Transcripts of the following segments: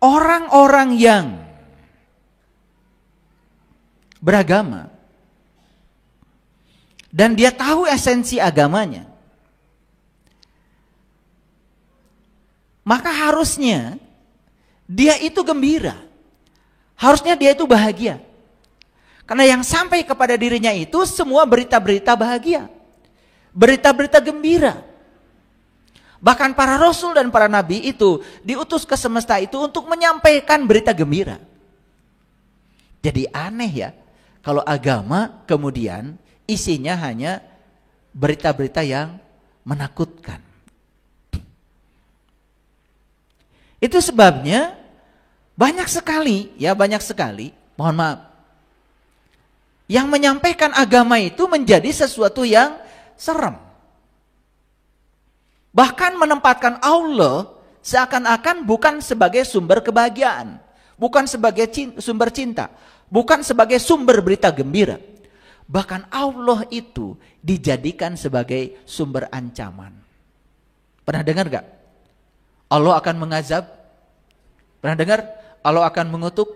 orang-orang yang beragama dan dia tahu esensi agamanya, maka harusnya dia itu gembira. Harusnya dia itu bahagia. Karena yang sampai kepada dirinya itu semua berita-berita bahagia. Berita-berita gembira. Bahkan para rasul dan para nabi itu diutus ke semesta itu untuk menyampaikan berita gembira. Jadi aneh ya, kalau agama kemudian isinya hanya berita-berita yang menakutkan. Itu sebabnya banyak sekali, mohon maaf, yang menyampaikan agama itu menjadi sesuatu yang serem. Bahkan menempatkan Allah seakan-akan bukan sebagai sumber kebahagiaan, bukan sebagai sumber cinta, bukan sebagai sumber berita gembira. Bahkan Allah itu dijadikan sebagai sumber ancaman. Pernah dengar gak? Allah akan mengazab? Pernah dengar? Allah akan mengutuk?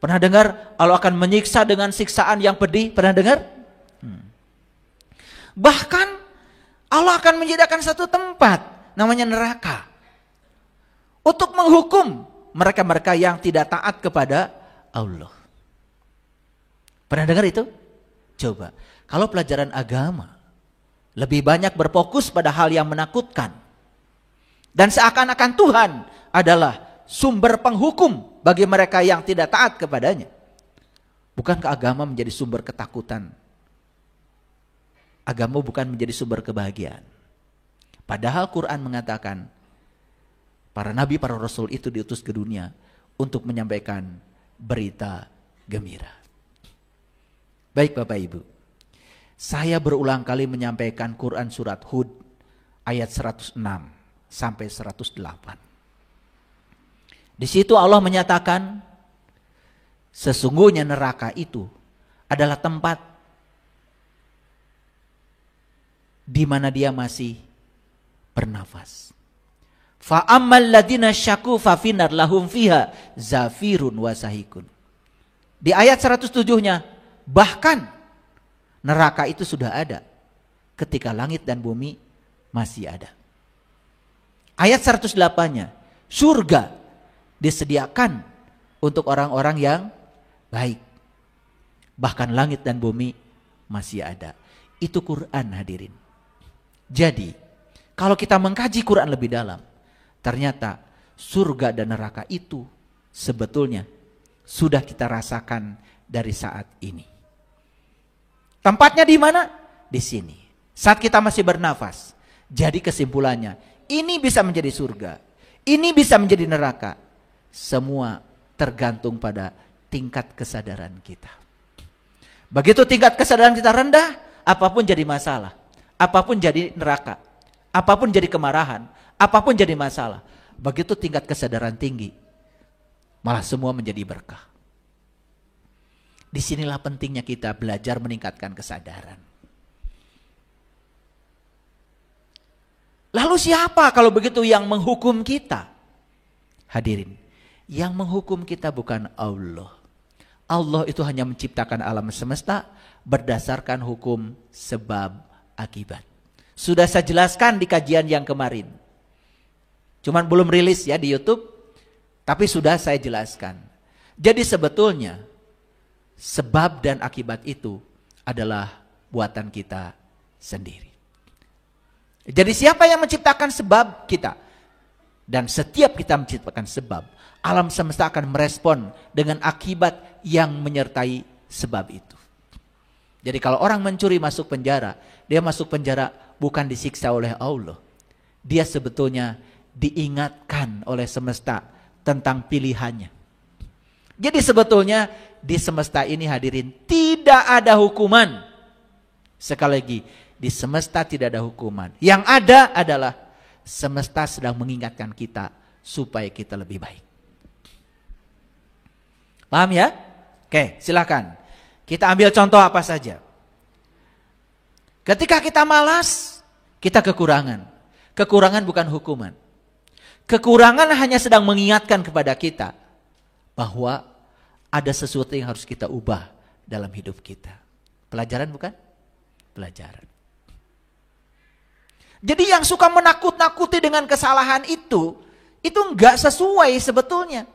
Pernah dengar? Allah akan menyiksa dengan siksaan yang pedih? Pernah dengar? Bahkan Allah akan menyediakan satu tempat namanya neraka untuk menghukum mereka-mereka yang tidak taat kepada Allah. Pernah dengar itu? Coba, kalau pelajaran agama lebih banyak berfokus pada hal yang menakutkan dan seakan-akan Tuhan adalah sumber penghukum bagi mereka yang tidak taat kepadanya. Bukankah agama menjadi sumber ketakutan? Agama bukan menjadi sumber kebahagiaan. Padahal Quran mengatakan para nabi, para rasul itu diutus ke dunia untuk menyampaikan berita gembira. Baik Bapak Ibu, saya berulang kali menyampaikan Quran surat Hud ayat 106 sampai 108. Di situ Allah menyatakan sesungguhnya neraka itu adalah tempat di mana dia masih bernafas. Fa ammal ladina syaku fa finar lahum fiha zafirun wa sahikun. Di ayat 107-nya bahkan neraka itu sudah ada ketika langit dan bumi masih ada. Ayat 108-nya, surga disediakan untuk orang-orang yang baik. Bahkan langit dan bumi masih ada. Itu Quran hadirin. Jadi, kalau kita mengkaji Quran lebih dalam, ternyata surga dan neraka itu sebetulnya sudah kita rasakan dari saat ini. Tempatnya di mana? Di sini. Saat kita masih bernafas. Jadi kesimpulannya, ini bisa menjadi surga, ini bisa menjadi neraka. Semua tergantung pada tingkat kesadaran kita. Begitu tingkat kesadaran kita rendah, apapun jadi masalah, apapun jadi neraka, apapun jadi kemarahan, apapun jadi masalah. Begitu tingkat kesadaran tinggi, malah semua menjadi berkah. Disinilah pentingnya kita belajar meningkatkan kesadaran. Lalu siapa kalau begitu yang menghukum kita? Hadirin, yang menghukum kita bukan Allah. Allah itu hanya menciptakan alam semesta berdasarkan hukum sebab akibat. Sudah saya jelaskan di kajian yang kemarin. Cuman belum rilis ya di YouTube, tapi sudah saya jelaskan. Jadi sebetulnya sebab dan akibat itu adalah buatan kita sendiri. Jadi siapa yang menciptakan sebab? Kita. Dan setiap kita menciptakan sebab, alam semesta akan merespon dengan akibat yang menyertai sebab itu. Jadi kalau orang mencuri masuk penjara, dia masuk penjara bukan disiksa oleh Allah. Dia sebetulnya diingatkan oleh semesta tentang pilihannya. Jadi sebetulnya di semesta ini hadirin tidak ada hukuman. Sekali lagi, di semesta tidak ada hukuman. Yang ada adalah semesta sedang mengingatkan kita supaya kita lebih baik. Paham ya? Oke, silakan. Kita ambil contoh apa saja. Ketika kita malas, kita kekurangan. Kekurangan bukan hukuman. Kekurangan hanya sedang mengingatkan kepada kita bahwa ada sesuatu yang harus kita ubah dalam hidup kita. Pelajaran bukan? Pelajaran. Jadi yang suka menakut-nakuti dengan kesalahan itu enggak sesuai sebetulnya.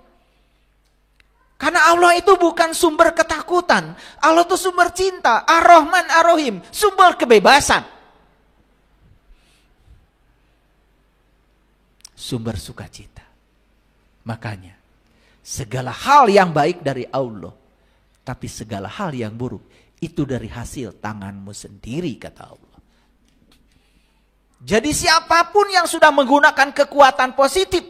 Karena Allah itu bukan sumber ketakutan. Allah itu sumber cinta. Ar-Rahman Ar-Rahim. Sumber kebebasan. Sumber sukacita. Makanya, segala hal yang baik dari Allah. Tapi segala hal yang buruk. Itu dari hasil tanganmu sendiri, kata Allah. Jadi siapapun yang sudah menggunakan kekuatan positif.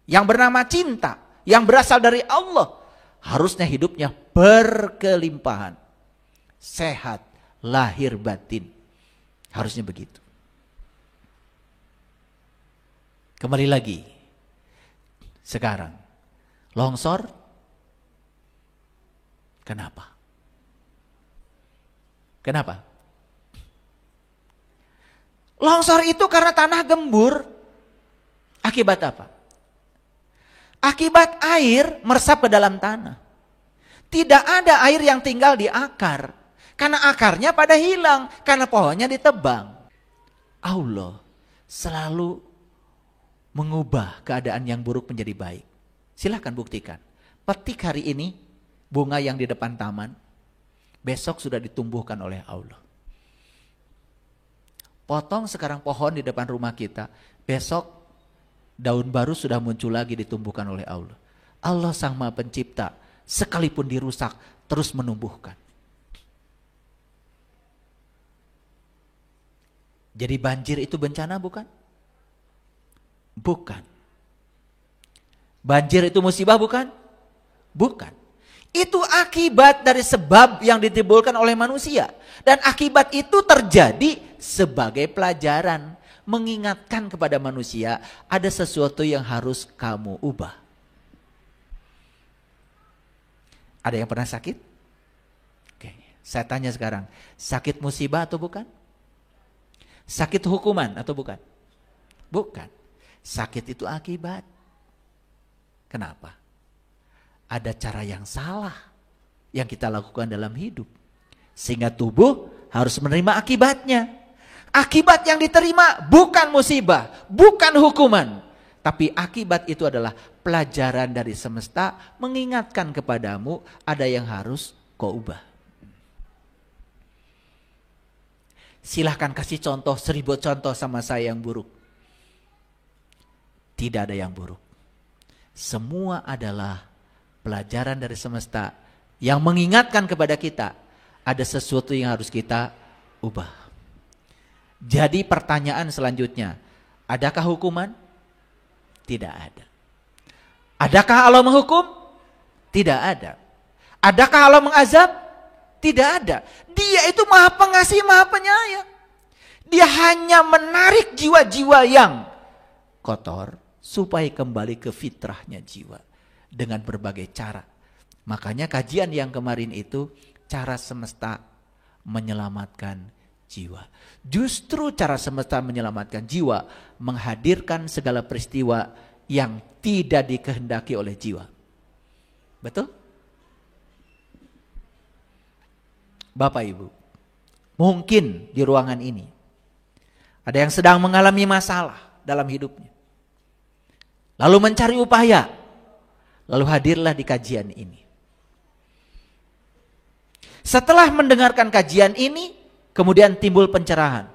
Yang bernama cinta. Yang berasal dari Allah. Harusnya hidupnya berkelimpahan. Sehat, lahir batin. Harusnya begitu. Kembali lagi. Sekarang. Longsor. Kenapa? Kenapa? Longsor itu karena tanah gembur. Akibat apa? Akibat air meresap ke dalam tanah. Tidak ada air yang tinggal di akar. Karena akarnya pada hilang. Karena pohonnya ditebang. Allah selalu mengubah keadaan yang buruk menjadi baik. Silahkan buktikan. Petik hari ini bunga yang di depan taman. Besok sudah ditumbuhkan oleh Allah. Potong sekarang pohon di depan rumah kita. Besok daun baru sudah muncul lagi ditumbuhkan oleh Allah. Allah Sang Maha Pencipta, sekalipun dirusak, terus menumbuhkan. Jadi banjir itu bencana bukan? Bukan. Banjir itu musibah bukan? Bukan. Itu akibat dari sebab yang ditimbulkan oleh manusia. Dan akibat itu terjadi sebagai pelajaran. Mengingatkan kepada manusia ada sesuatu yang harus kamu ubah. Ada yang pernah sakit? Oke, saya tanya sekarang, sakit musibah atau bukan? Sakit hukuman atau bukan? Bukan. Sakit itu akibat. Kenapa? Ada cara yang salah yang kita lakukan dalam hidup. Sehingga tubuh harus menerima akibatnya. Akibat yang diterima bukan musibah, bukan hukuman. Tapi akibat itu adalah pelajaran dari semesta mengingatkan kepadamu ada yang harus kau ubah. Silahkan kasih contoh 1000 contoh sama saya yang buruk. Tidak ada yang buruk. Semua adalah pelajaran dari semesta yang mengingatkan kepada kita ada sesuatu yang harus kita ubah. Jadi pertanyaan selanjutnya, adakah hukuman? Tidak ada. Adakah Allah menghukum? Tidak ada. Adakah Allah mengazab? Tidak ada. Dia itu Maha Pengasih, Maha Penyayang. Dia hanya menarik jiwa-jiwa yang kotor supaya kembali ke fitrahnya jiwa dengan berbagai cara. Makanya kajian yang kemarin itu cara semesta menyelamatkan jiwa. Justru cara semesta menyelamatkan jiwa menghadirkan segala peristiwa yang tidak dikehendaki oleh jiwa. Betul? Bapak Ibu, mungkin di ruangan ini ada yang sedang mengalami masalah dalam hidupnya. Lalu mencari upaya. Lalu hadirlah di kajian ini. Setelah mendengarkan kajian ini, kemudian timbul pencerahan.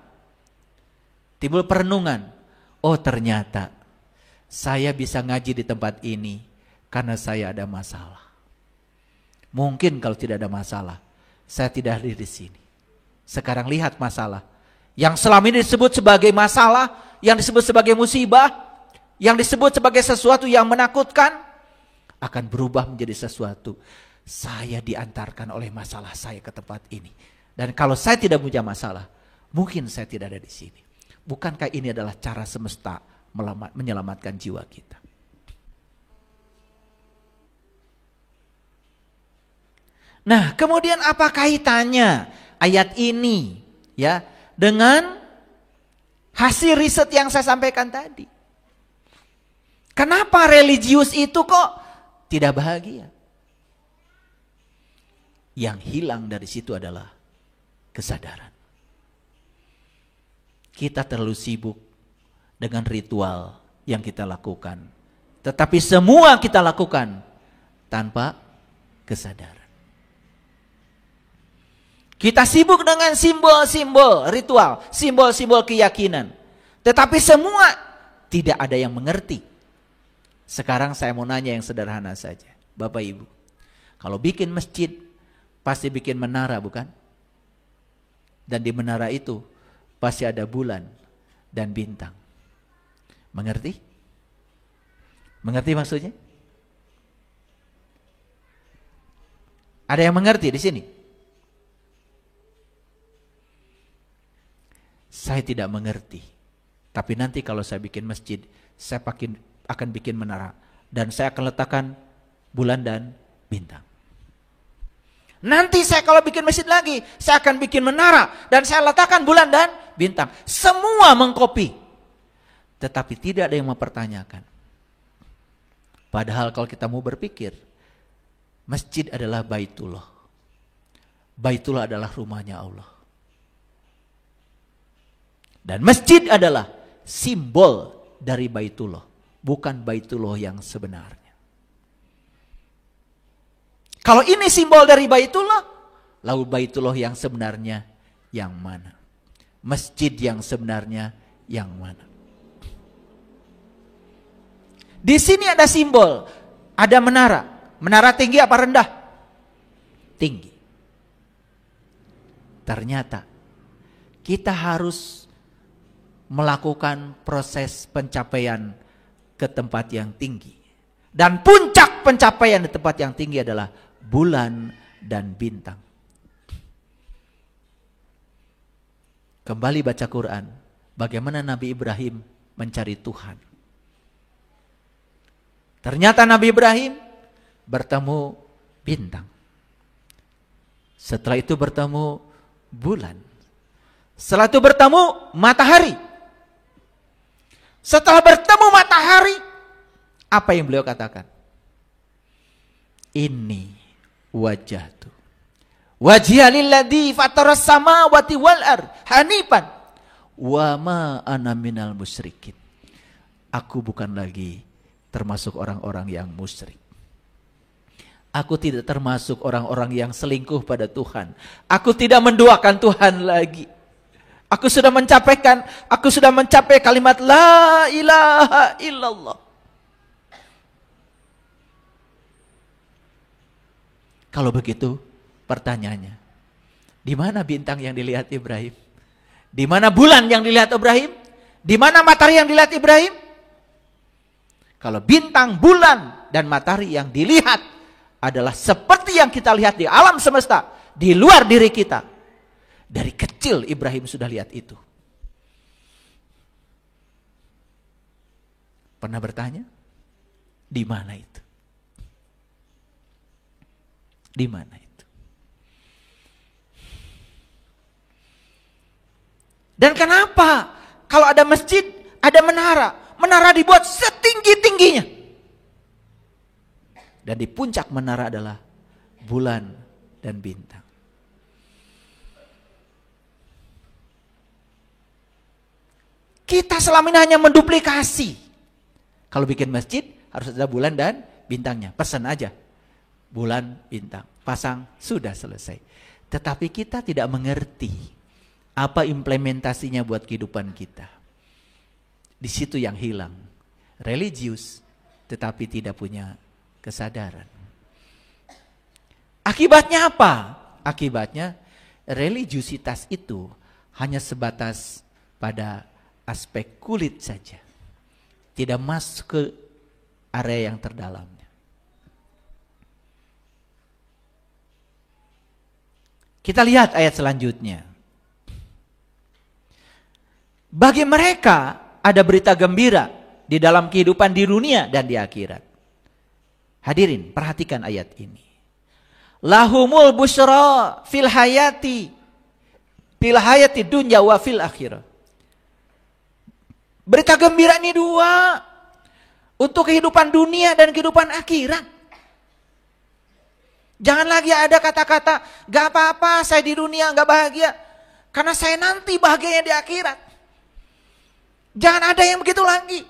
Timbul perenungan. Oh ternyata saya bisa ngaji di tempat ini karena saya ada masalah. Mungkin kalau tidak ada masalah, saya tidak hadir di sini. Sekarang lihat masalah. Yang selama ini disebut sebagai masalah, yang disebut sebagai musibah, yang disebut sebagai sesuatu yang menakutkan, akan berubah menjadi sesuatu. Saya diantarkan oleh masalah saya ke tempat ini. Dan kalau saya tidak punya masalah, mungkin saya tidak ada di sini. Bukankah ini adalah cara semesta menyelamatkan jiwa kita? Nah, kemudian apa kaitannya ayat ini ya dengan hasil riset yang saya sampaikan tadi? Kenapa religius itu kok tidak bahagia? Yang hilang dari situ adalah kesadaran. Kita terlalu sibuk dengan ritual yang kita lakukan. Tetapi semua kita lakukan tanpa kesadaran. Kita sibuk dengan simbol-simbol ritual, simbol-simbol keyakinan. Tetapi semua tidak ada yang mengerti. Sekarang saya mau nanya yang sederhana saja. Bapak Ibu, kalau bikin masjid, pasti bikin menara bukan? Dan di menara itu pasti ada bulan dan bintang. Mengerti? Mengerti maksudnya? Ada yang mengerti di sini? Saya tidak mengerti. Tapi nanti kalau saya bikin masjid, saya akan bikin menara. Dan saya akan letakkan bulan dan bintang. Nanti saya kalau bikin masjid lagi, saya akan bikin menara. Dan saya letakkan bulan dan bintang. Semua mengkopi. Tetapi tidak ada yang mempertanyakan. Padahal kalau kita mau berpikir, masjid adalah Baitullah. Baitullah adalah rumahnya Allah. Dan masjid adalah simbol dari Baitullah. Bukan Baitullah yang sebenarnya. Kalau ini simbol dari Baitullah, lalu Baitullah yang sebenarnya yang mana? Masjid yang sebenarnya yang mana? Di sini ada simbol, ada menara. Menara tinggi apa rendah? Tinggi. Ternyata kita harus melakukan proses pencapaian ke tempat yang tinggi. Dan puncak pencapaian di tempat yang tinggi adalah bulan dan bintang. Kembali baca Quran, bagaimana Nabi Ibrahim mencari Tuhan. Ternyata Nabi Ibrahim bertemu bintang. Setelah itu bertemu bulan. Setelah itu bertemu matahari. Setelah bertemu matahari, apa yang beliau katakan? Inni wajjahtu wajhiya lilladzi fataras samawati wal ard hanifan wa ma ana minal musyrikin. Aku bukan lagi termasuk orang-orang yang musyrik. Aku tidak termasuk orang-orang yang selingkuh pada Tuhan. Aku tidak menduakan Tuhan lagi. Aku sudah mencapai kalimat la ilaha illallah. Kalau begitu, pertanyaannya, di mana bintang yang dilihat Ibrahim? Di mana bulan yang dilihat Ibrahim? Di mana matahari yang dilihat Ibrahim? Kalau bintang, bulan, dan matahari yang dilihat adalah seperti yang kita lihat di alam semesta, di luar diri kita. Dari kecil Ibrahim sudah lihat itu. Pernah bertanya? Di mana itu? Di mana itu? Dan kenapa kalau ada masjid, ada menara? Menara dibuat setinggi-tingginya. Dan di puncak menara adalah bulan dan bintang. Kita selama ini hanya menduplikasi. Kalau bikin masjid harus ada bulan dan bintangnya. Pesan aja. Bulan, bintang. Pasang, sudah selesai. Tetapi kita tidak mengerti apa implementasinya buat kehidupan kita. Di situ yang hilang. Religius, tetapi tidak punya kesadaran. Akibatnya apa? Akibatnya religiusitas itu hanya sebatas pada aspek kulit saja. Tidak masuk ke area yang terdalamnya. Kita lihat ayat selanjutnya. Bagi mereka ada berita gembira di dalam kehidupan di dunia dan di akhirat. Hadirin, perhatikan ayat ini. Lahumul busyra fil hayati dunya wa fil akhirah. Berita gembira ini dua. Untuk kehidupan dunia dan kehidupan akhirat. Jangan lagi ada kata-kata, gak apa-apa saya di dunia gak bahagia. Karena saya nanti bahagianya di akhirat. Jangan ada yang begitu lagi.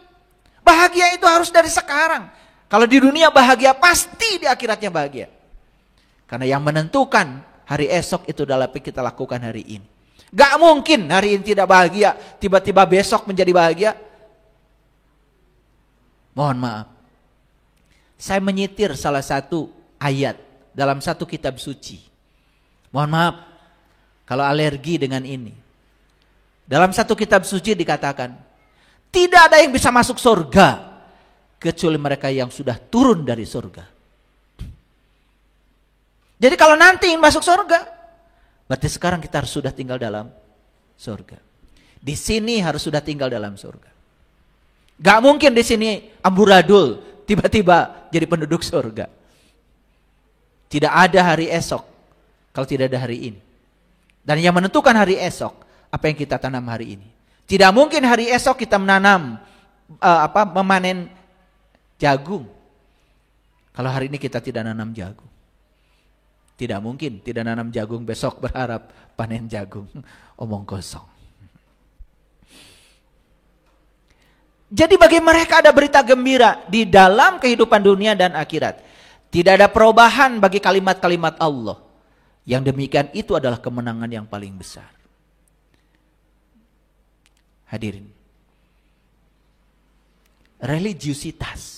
Bahagia itu harus dari sekarang. Kalau di dunia bahagia, pasti di akhiratnya bahagia. Karena yang menentukan hari esok itu adalah apa yang kita lakukan hari ini. Gak mungkin hari ini tidak bahagia, tiba-tiba besok menjadi bahagia. Mohon maaf. Saya menyitir salah satu ayat dalam satu kitab suci. Mohon maaf kalau alergi dengan ini. Dalam satu kitab suci dikatakan, tidak ada yang bisa masuk surga kecuali mereka yang sudah turun dari surga. Jadi kalau nanti ingin masuk surga, berarti sekarang kita harus sudah tinggal dalam surga. Di sini harus sudah tinggal dalam surga. Gak mungkin di sini amburadul tiba-tiba jadi penduduk surga. Tidak ada hari esok kalau tidak ada hari ini. Dan yang menentukan hari esok, apa yang kita tanam hari ini. Tidak mungkin hari esok kita menanam memanen jagung. Kalau hari ini kita tidak nanam jagung. Tidak mungkin tidak nanam jagung besok berharap panen jagung. Omong kosong. Jadi bagi mereka ada berita gembira di dalam kehidupan dunia dan akhirat. Tidak ada perubahan bagi kalimat-kalimat Allah. Yang demikian itu adalah kemenangan yang paling besar. Hadirin. Religiusitas.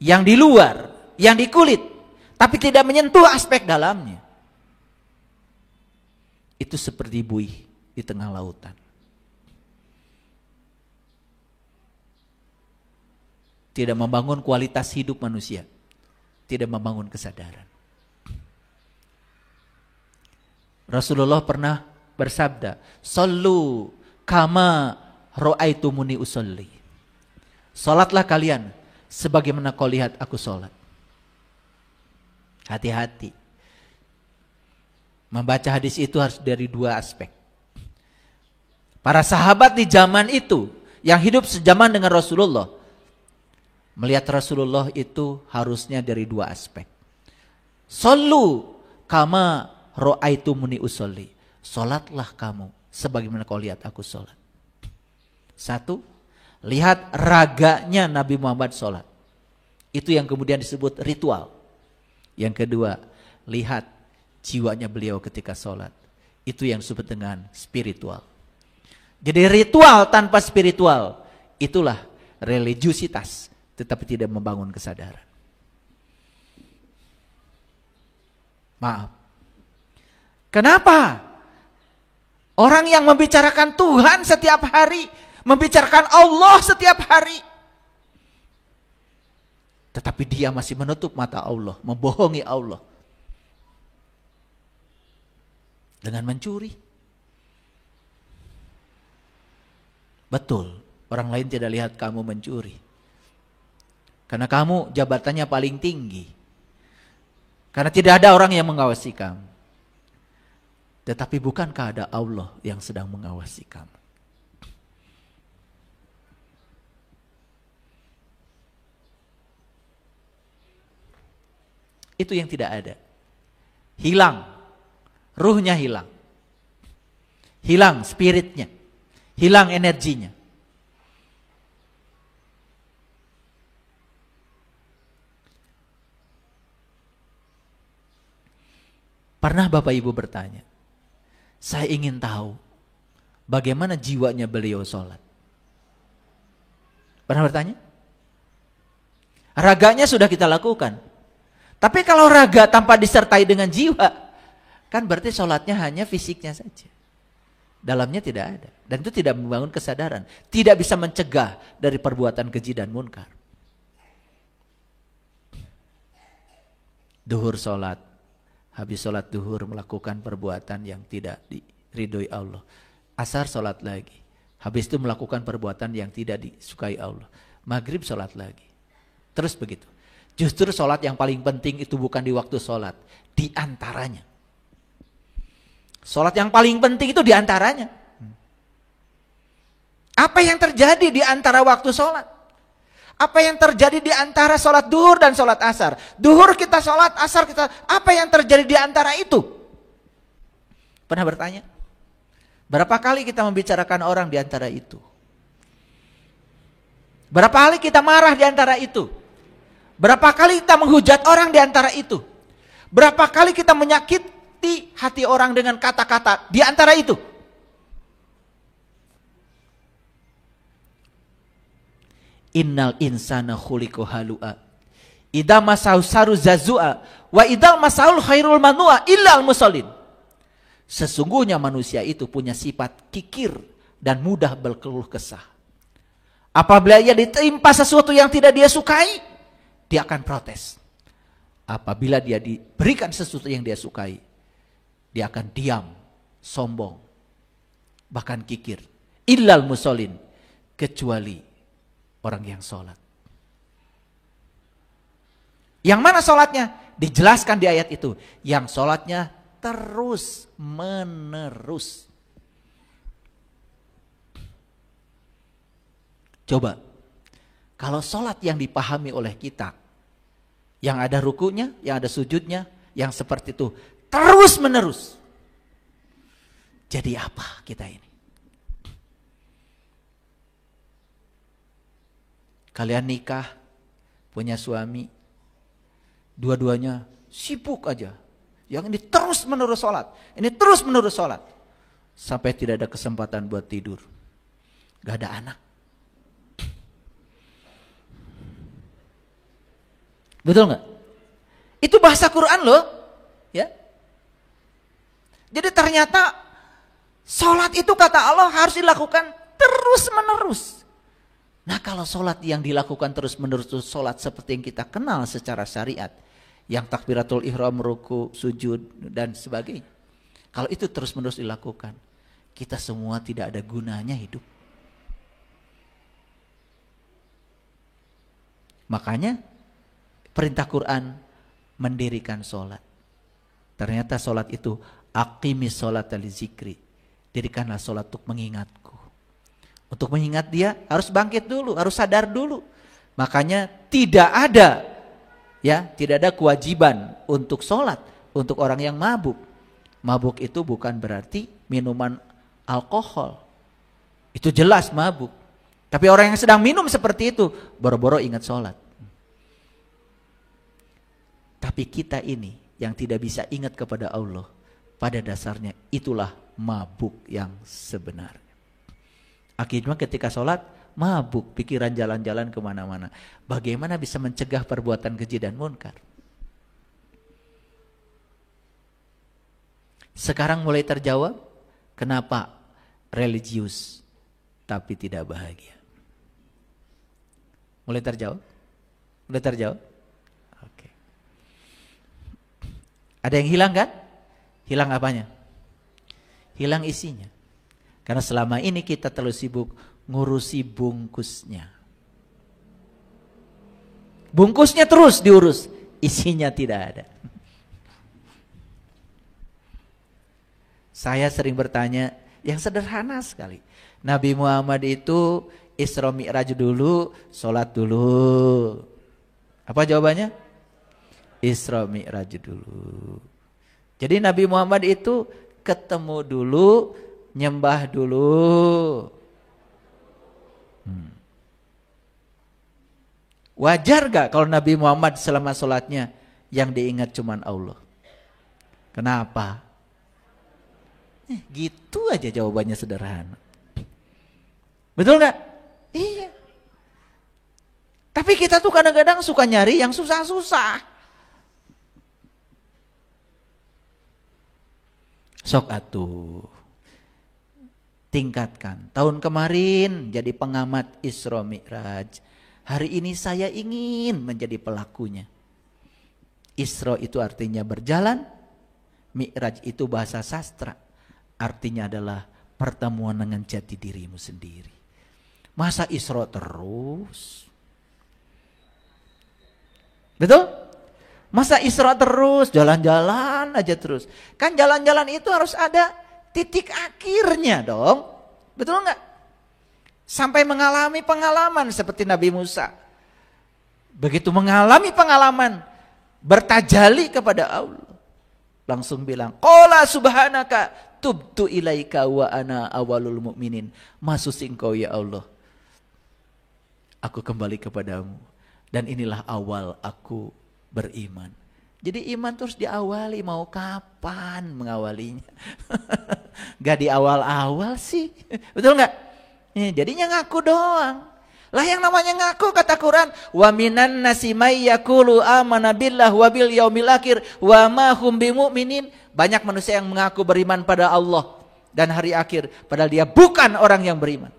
Yang di luar, yang di kulit, tapi tidak menyentuh aspek dalamnya. Itu seperti buih di tengah lautan. Tidak membangun kualitas hidup manusia. Tidak membangun kesadaran. Rasulullah pernah bersabda, "Sallu kama ra'aitumuni usolli." Salatlah kalian sebagaimana kau lihat aku salat. Hati-hati. Membaca hadis itu harus dari dua aspek. Para sahabat di zaman itu yang hidup sejaman dengan Rasulullah, melihat Rasulullah itu harusnya dari dua aspek. Sallu kama ra'aitumuni usolli. Salatlah kamu sebagaimana kau lihat aku salat. Satu, lihat raganya Nabi Muhammad salat. Itu yang kemudian disebut ritual. Yang kedua, lihat jiwanya beliau ketika salat. Itu yang disebut dengan spiritual. Jadi ritual tanpa spiritual, itulah religiusitas, tetapi tidak membangun kesadaran. Maaf. Kenapa? Orang yang membicarakan Tuhan setiap hari, membicarakan Allah setiap hari, tetapi dia masih menutup mata Allah, membohongi Allah dengan mencuri. Betul, orang lain tidak lihat kamu mencuri. Karena kamu jabatannya paling tinggi. Karena tidak ada orang yang mengawasi kamu. Tetapi bukankah ada Allah yang sedang mengawasi kamu? Itu yang tidak ada. Hilang. Ruhnya hilang. Hilang spiritnya. Hilang energinya. Pernah Bapak Ibu bertanya, saya ingin tahu bagaimana jiwanya beliau sholat. Pernah bertanya? Raganya sudah kita lakukan. Tapi kalau raga tanpa disertai dengan jiwa, kan berarti sholatnya hanya fisiknya saja. Dalamnya tidak ada. Dan itu tidak membangun kesadaran. Tidak bisa mencegah dari perbuatan keji dan munkar. Duhur sholat. Habis sholat duhur melakukan perbuatan yang tidak diridhoi Allah. Asar sholat lagi. Habis itu melakukan perbuatan yang tidak disukai Allah. Maghrib sholat lagi. Terus begitu. Justru sholat yang paling penting itu bukan di waktu sholat. Di antaranya. Sholat yang paling penting itu di antaranya. Apa yang terjadi di antara waktu sholat? Apa yang terjadi di antara sholat duhur dan sholat asar? Duhur kita sholat, asar kita. Apa yang terjadi di antara itu? Pernah bertanya? Berapa kali kita membicarakan orang di antara itu? Berapa kali kita marah di antara itu? Berapa kali kita menghujat orang di antara itu? Berapa kali kita menyakiti hati orang dengan kata-kata di antara itu? Innal insana khuliqa halu'a. Idza masahu saru zazua wa idza masaul khairul manua illal musallin. Sesungguhnya manusia itu punya sifat kikir dan mudah berkeluh kesah. Apabila ia ditimpa sesuatu yang tidak dia sukai, dia akan protes. Apabila dia diberikan sesuatu yang dia sukai, dia akan diam, sombong, bahkan kikir. Illal musallin, kecuali orang yang sholat. Yang mana sholatnya? Dijelaskan di ayat itu. Yang sholatnya terus menerus. Coba, kalau sholat yang dipahami oleh kita, yang ada rukunya, yang ada sujudnya, yang seperti itu, terus menerus. Jadi apa kita ini? Kalian nikah, punya suami, dua-duanya sibuk aja. Yang ini terus menerus sholat, ini terus menerus sholat. Sampai tidak ada kesempatan buat tidur. Gak ada anak. Betul gak? Itu bahasa Quran loh. Ya. Jadi ternyata sholat itu kata Allah harus dilakukan terus menerus. Nah kalau sholat yang dilakukan terus menerus itu sholat seperti yang kita kenal secara syariat. Yang takbiratul ihram, ruku, sujud dan sebagainya. Kalau itu terus menerus dilakukan. Kita semua tidak ada gunanya hidup. Makanya perintah Quran mendirikan sholat. Ternyata sholat itu aqimis sholat li zikri. Dirikanlah sholat untuk mengingatku. Untuk mengingat dia harus bangkit dulu, harus sadar dulu. Makanya tidak ada kewajiban untuk sholat untuk orang yang mabuk. Mabuk itu bukan berarti minuman alkohol. Itu jelas mabuk. Tapi orang yang sedang minum seperti itu boro-boro ingat sholat. Tapi kita ini yang tidak bisa ingat kepada Allah, pada dasarnya itulah mabuk yang sebenarnya. Akhirnya ketika sholat, mabuk, pikiran jalan-jalan kemana-mana. Bagaimana bisa mencegah perbuatan keji dan munkar? Sekarang mulai terjawab, kenapa religius tapi tidak bahagia? Mulai terjawab? Mulai terjawab? Oke. Ada yang hilang kan? Hilang apanya? Hilang isinya. Karena selama ini kita terlalu sibuk ngurusi bungkusnya. Bungkusnya terus diurus, isinya tidak ada. Saya sering bertanya yang sederhana sekali. Nabi Muhammad itu Isra Mi'raj dulu, sholat dulu. Apa jawabannya? Isra Mi'raj dulu. Jadi Nabi Muhammad itu ketemu dulu, nyembah dulu. Wajar gak kalau Nabi Muhammad selama sholatnya yang diingat cuman Allah? Kenapa? Gitu aja jawabannya sederhana. Betul gak? Iya. Tapi kita tuh kadang-kadang suka nyari yang susah-susah. Sok atuh. Tingkatkan. Tahun kemarin jadi pengamat Isra Mi'raj. Hari ini saya ingin menjadi pelakunya. Isra itu artinya berjalan. Mi'raj itu bahasa sastra. Artinya adalah pertemuan dengan jati dirimu sendiri. Masa Isra terus? Betul? Masa Isra terus, jalan-jalan aja terus. Kan jalan-jalan itu harus ada titik akhirnya dong. Betul enggak? Sampai mengalami pengalaman seperti Nabi Musa. Begitu mengalami pengalaman bertajali kepada Allah, langsung bilang, qala subhanaka tubtu ilaika wa ana awalul mu'minin. Maha suci Engkau ya Allah, aku kembali kepadamu dan inilah awal aku beriman. Jadi iman terus diawali, mau kapan mengawalinya? Gak di awal-awal sih, betul gak? Jadinya ngaku doang. Lah yang namanya ngaku kata Quran, wa minan nasi may yaqulu amana billah wa bil yaumil akhir wa ma hum bimumin. Banyak manusia yang mengaku beriman pada Allah dan hari akhir, padahal dia bukan orang yang beriman.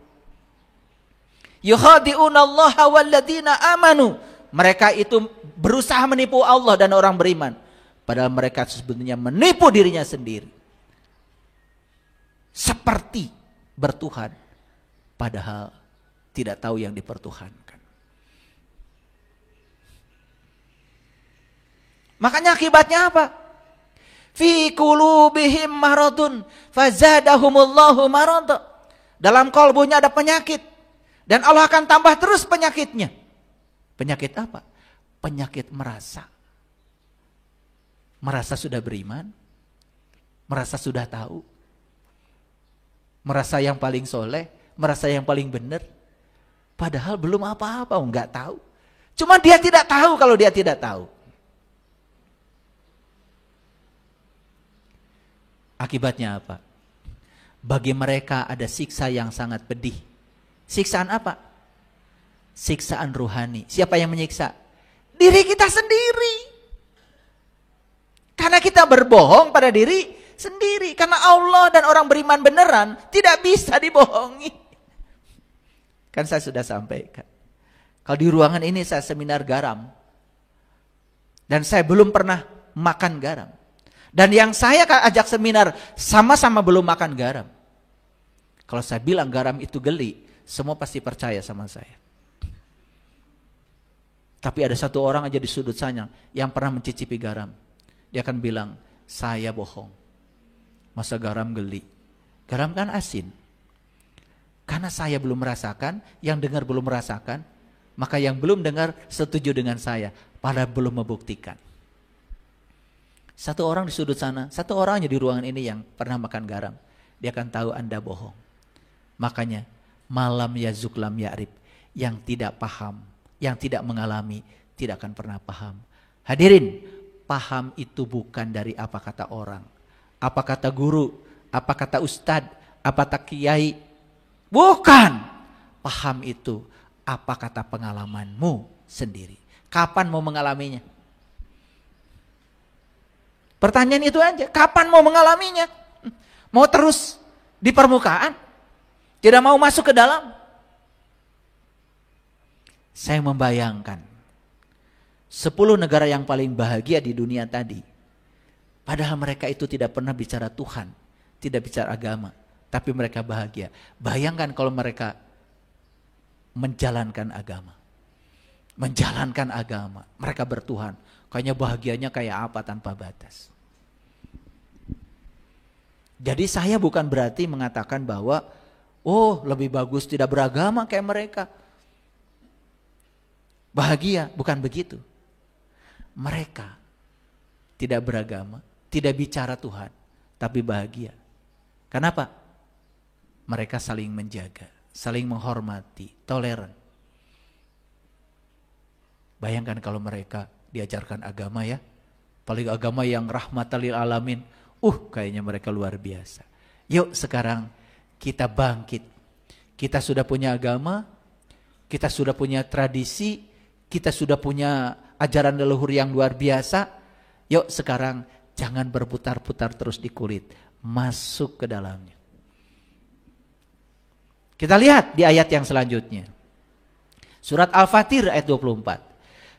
Yukhadi'una Allah walladzina amanu. Mereka itu berusaha menipu Allah dan orang beriman, padahal mereka sebenarnya menipu dirinya sendiri. Seperti bertuhan, padahal tidak tahu yang dipertuhankan. Makanya akibatnya apa? Fi qulubihim maradun fazadahumullahu marad. Dalam kalbunya ada penyakit dan Allah akan tambah terus penyakitnya. Penyakit apa? Penyakit merasa. Merasa sudah beriman, merasa sudah tahu, merasa yang paling soleh, merasa yang paling benar. Padahal belum apa-apa, enggak tahu. Cuma dia tidak tahu kalau dia tidak tahu. Akibatnya apa? Bagi mereka ada siksa yang sangat pedih. Siksaan apa? Siksaan rohani. Siapa yang menyiksa? Diri kita sendiri. Karena kita berbohong pada diri sendiri. Karena Allah dan orang beriman beneran tidak bisa dibohongi. Kan saya sudah sampaikan. Kalau di ruangan ini saya seminar garam. Dan saya belum pernah makan garam. Dan yang saya ajak seminar sama-sama belum makan garam. Kalau saya bilang garam itu geli, semua pasti percaya sama saya. Tapi ada satu orang aja di sudut sana yang pernah mencicipi garam. Dia akan bilang, saya bohong. Masa garam geli? Garam kan asin. Karena saya belum merasakan, yang dengar belum merasakan, maka yang belum dengar setuju dengan saya, padahal belum membuktikan. Satu orang di sudut sana, satu orangnya di ruangan ini yang pernah makan garam, dia akan tahu Anda bohong. Makanya malam yazuk lam ya'rib, yang tidak paham, yang tidak mengalami, tidak akan pernah paham. Hadirin, paham itu bukan dari apa kata orang, apa kata guru, apa kata ustadz, apa kata kiai. Bukan. Paham itu apa kata pengalamanmu sendiri. Kapan mau mengalaminya? Pertanyaan itu aja. Kapan mau mengalaminya? Mau terus di permukaan? Tidak mau masuk ke dalam? Saya membayangkan 10 negara yang paling bahagia di dunia tadi. Padahal mereka itu tidak pernah bicara Tuhan, tidak bicara agama. Tapi mereka bahagia. Bayangkan kalau mereka menjalankan agama. Menjalankan agama. Mereka bertuhan. Kayaknya bahagianya kayak apa tanpa batas. Jadi saya bukan berarti mengatakan bahwa oh lebih bagus tidak beragama kayak mereka. Bahagia, bukan begitu. Mereka tidak beragama, tidak bicara Tuhan, tapi bahagia. Kenapa? Mereka saling menjaga, saling menghormati, toleran. Bayangkan kalau mereka diajarkan agama ya. Paling agama yang rahmatan lil alamin. Kayaknya mereka luar biasa. Yuk sekarang kita bangkit. Kita sudah punya agama, kita sudah punya tradisi, kita sudah punya ajaran leluhur yang luar biasa. Yuk sekarang jangan berputar-putar terus di kulit. Masuk ke dalamnya. Kita lihat di ayat yang selanjutnya. Surat Al-Fatir ayat 24.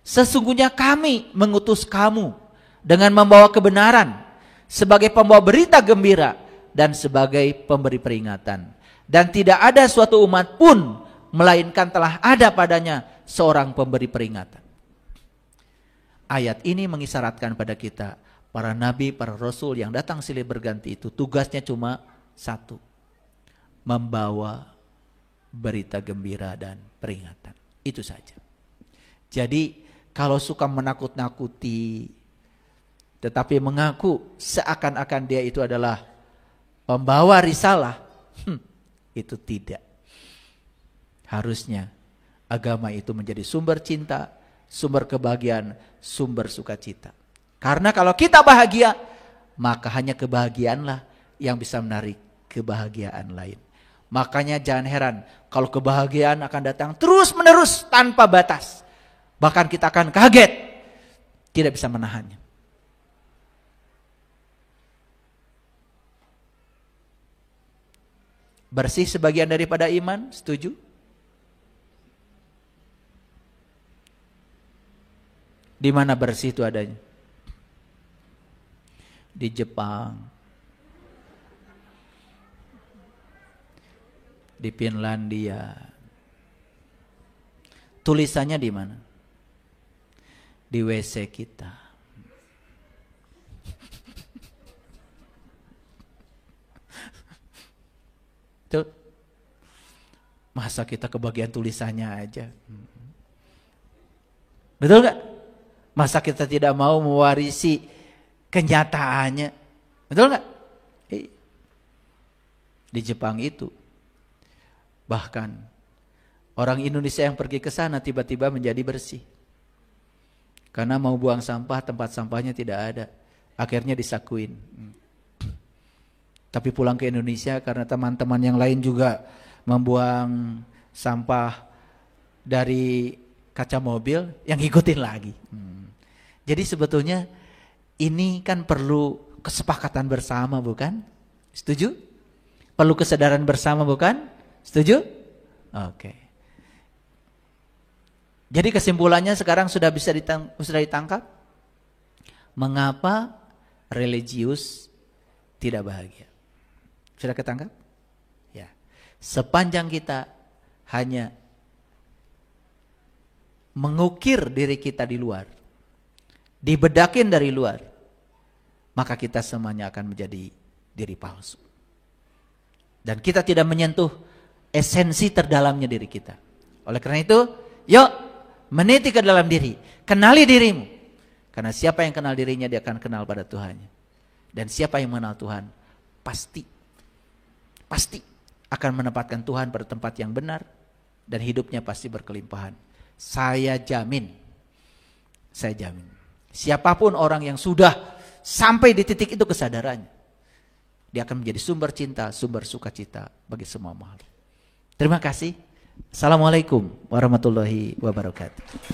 Sesungguhnya kami mengutus kamu dengan membawa kebenaran, sebagai pembawa berita gembira dan sebagai pemberi peringatan. Dan tidak ada suatu umat pun melainkan telah ada padanya seorang pemberi peringatan. Ayat ini mengisyaratkan pada kita, para nabi, para rasul yang datang silih berganti itu tugasnya cuma satu. Membawa berita gembira dan peringatan. Itu saja. Jadi kalau suka menakut-nakuti, tetapi mengaku seakan-akan dia itu adalah pembawa risalah, itu tidak. Harusnya agama itu menjadi sumber cinta, sumber kebahagiaan, sumber sukacita. Karena kalau kita bahagia, maka hanya kebahagiaanlah yang bisa menarik kebahagiaan lain. Makanya jangan heran kalau kebahagiaan akan datang terus menerus tanpa batas. Bahkan kita akan kaget, tidak bisa menahannya. Bersih sebagian daripada iman, setuju? Di mana bersih itu adanya? Di Jepang, di Finlandia. Tulisannya di mana? Di WC kita. Tuh. Masa kita kebagian tulisannya aja? Betul gak? Masa kita tidak mau mewarisi kenyataannya? Betul gak? Di Jepang itu, bahkan orang Indonesia yang pergi ke sana tiba-tiba menjadi bersih. Karena mau buang sampah, tempat sampahnya tidak ada. Akhirnya disakuin. Tapi pulang ke Indonesia karena teman-teman yang lain juga membuang sampah dari kaca mobil, yang ngikutin lagi. Jadi sebetulnya ini kan perlu kesepakatan bersama, bukan? Setuju? Perlu kesadaran bersama, bukan? Setuju? Oke. Jadi kesimpulannya sekarang sudah bisa ditangkap. Mengapa religius tidak bahagia? Sudah ketangkap? Ya. Sepanjang kita hanya mengukir diri kita di luar, dibedakin dari luar, maka kita semuanya akan menjadi diri palsu. Dan kita tidak menyentuh esensi terdalamnya diri kita. Oleh karena itu, yuk meniti ke dalam diri, kenali dirimu. Karena siapa yang kenal dirinya, dia akan kenal pada Tuhannya. Dan siapa yang mengenal Tuhan, pasti akan menempatkan Tuhan pada tempat yang benar, dan hidupnya pasti berkelimpahan. Saya jamin. Siapapun orang yang sudah sampai di titik itu kesadarannya, dia akan menjadi sumber cinta, sumber sukacita bagi semua makhluk. Terima kasih. Assalamualaikum warahmatullahi wabarakatuh.